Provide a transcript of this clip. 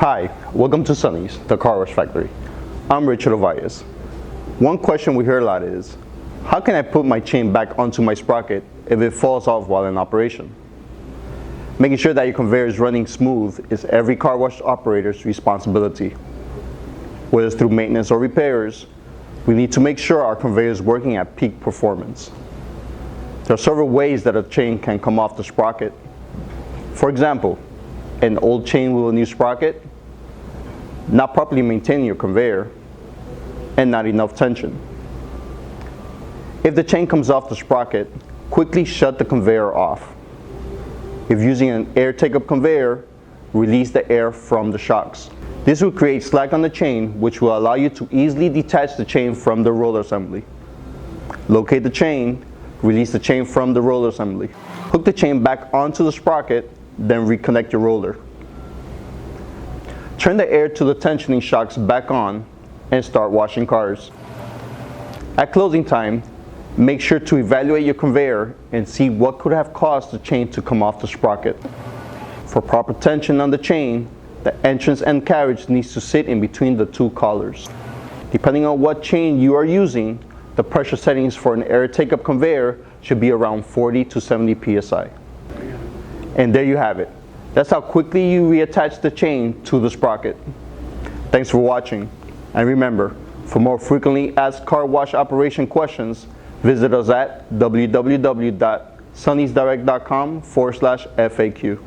Hi, welcome to Sonny's, the car wash factory. I'm Richard Ovalles. One question we hear a lot is, how can I put my chain back onto my sprocket if it falls off while in operation? Making sure that your conveyor is running smooth is every car wash operator's responsibility. Whether it's through maintenance or repairs, we need to make sure our conveyor is working at peak performance. There are several ways that a chain can come off the sprocket. For example, an old chain with a new sprocket, not properly maintaining your conveyor, and not enough tension. If the chain comes off the sprocket, quickly shut the conveyor off. If using an air take-up conveyor, release the air from the shocks. This will create slack on the chain, which will allow you to easily detach the chain from the roller assembly. Locate the chain, release the chain from the roller assembly. Hook the chain back onto the sprocket, then reconnect your roller. Turn the air to the tensioning shocks back on and start washing cars. At closing time, make sure to evaluate your conveyor and see what could have caused the chain to come off the sprocket. For proper tension on the chain, the entrance and carriage needs to sit in between the two collars. Depending on what chain you are using, the pressure settings for an air take-up conveyor should be around 40 to 70 psi. And there you have it. That's how quickly you reattach the chain to the sprocket. Thanks for watching. And remember, for more frequently asked car wash operation questions, visit us at www.sonnysdirect.com/FAQ.